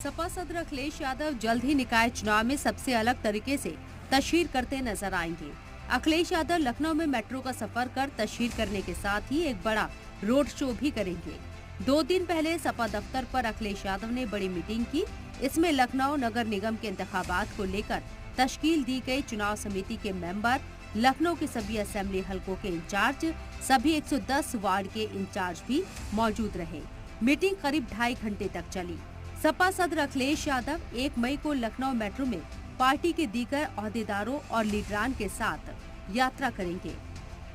सपा सदर अखिलेश यादव जल्द ही निकाय चुनाव में सबसे अलग तरीके से तशहीर करते नजर आएंगे। अखिलेश यादव लखनऊ में मेट्रो का सफर कर तशहीर करने के साथ ही एक बड़ा रोड शो भी करेंगे। 2 दिन पहले सपा दफ्तर पर अखिलेश यादव ने बड़ी मीटिंग की। इसमें लखनऊ नगर निगम के इंतखाबात को लेकर तश्कील दी गई चुनाव समिति के मेंबर, लखनऊ के सभी असेंबली हलकों के इंचार्ज, सभी 110 वार्ड के इंचार्ज भी मौजूद रहे। मीटिंग करीब 2.5 घंटे तक चली। सपा सदर अखिलेश यादव 1 मई को लखनऊ मेट्रो में पार्टी के दीगर ओहदेदारों और लीडरान के साथ यात्रा करेंगे।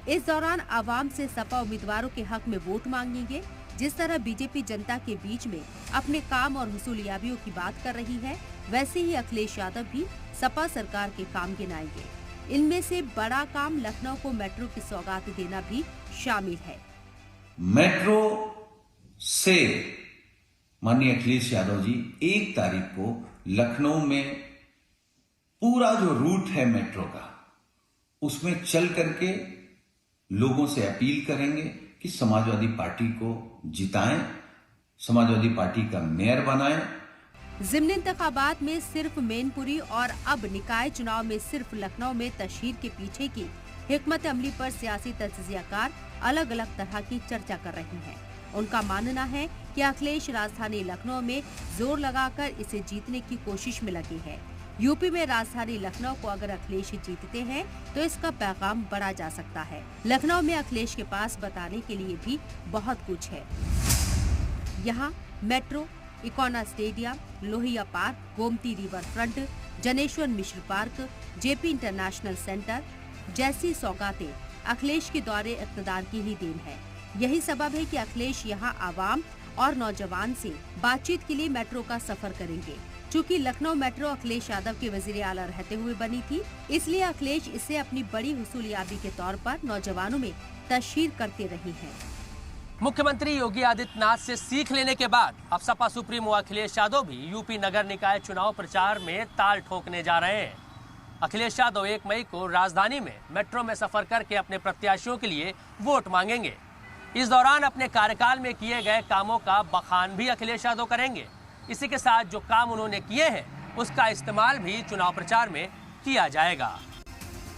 इस दौरान आवाम से सपा उम्मीदवारों के हक में वोट मांगेंगे। जिस तरह बीजेपी जनता के बीच में अपने काम और हुसूलियाबियों की बात कर रही है, वैसे ही अखिलेश यादव भी सपा सरकार के काम गिनाएंगे। इनमें से बड़ा काम लखनऊ को मेट्रो की सौगात देना भी शामिल है। मेट्रो से माननीय अखिलेश यादव जी 1 तारीख को लखनऊ में पूरा जो रूट है मेट्रो का, उसमें चल करके लोगों से अपील करेंगे कि समाजवादी पार्टी को जिताएं, समाजवादी पार्टी का मेयर बनाएं। ज़िमनी इंतखाबात में सिर्फ मैनपुरी और अब निकाय चुनाव में सिर्फ लखनऊ में तशहीर के पीछे की हिकमत अमली पर सियासी तज्जियाकार अलग अलग तरह की चर्चा कर रहे हैं। उनका मानना है कि अखिलेश राजधानी लखनऊ में जोर लगाकर इसे जीतने की कोशिश में लगे हैं। यूपी में राजधानी लखनऊ को अगर अखिलेश जीतते हैं तो इसका पैगाम बढ़ा जा सकता है। लखनऊ में अखिलेश के पास बताने के लिए भी बहुत कुछ है। यहाँ metro, Ekana stadium, Lohia park, Gomti river front, Janeshwar Mishra park, JP international centre जैसी सौगातें अखिलेश के दौरे इक़्तिदार की ही देन है। यही सबब है कि अखिलेश यहाँ आवाम और नौजवान से बातचीत के लिए मेट्रो का सफर करेंगे। चूँकि लखनऊ मेट्रो अखिलेश यादव के वजीर आला रहते हुए बनी थी, इसलिए अखिलेश इसे अपनी बड़ी हुसूलियाबी के तौर पर नौजवानों में तशहीर करते रहे हैं। मुख्यमंत्री योगी आदित्यनाथ से सीख लेने के बाद अब सपा सुप्रीमो अखिलेश यादव भी यूपी नगर निकाय चुनाव प्रचार में ताल ठोकने जा रहे हैं। अखिलेश यादव 1 मई को राजधानी में मेट्रो में सफर करके अपने प्रत्याशियों के लिए वोट मांगेंगे। इस दौरान अपने कार्यकाल में किए गए कामों का बखान भी अखिलेश यादव करेंगे। इसी के साथ जो काम उन्होंने किए हैं, उसका इस्तेमाल भी चुनाव प्रचार में किया जाएगा।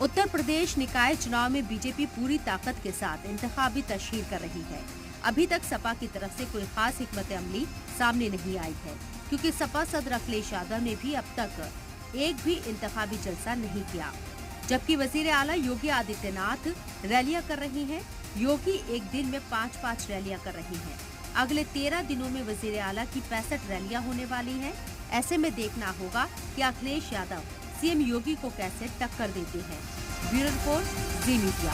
उत्तर प्रदेश निकाय चुनाव में बीजेपी पूरी ताकत के साथ इंतखाबी तशहीर कर रही है। अभी तक सपा की तरफ से कोई खास हिकमत अमली सामने नहीं आई है, क्योंकि सपा सदर अखिलेश यादव ने भी अब तक एक भी इंतखाबी जलसा नहीं किया। जबकि वजीर आला योगी आदित्यनाथ रैलियां कर रही हैं। योगी एक दिन में 5-5 रैलियां कर रही हैं। अगले 13 दिनों में वजीर आला की 65 रैलियां होने वाली हैं। ऐसे में देखना होगा कि अखिलेश यादव सीएम योगी को कैसे टक्कर देते हैं। ब्यूरो रिपोर्ट, जी मीडिया।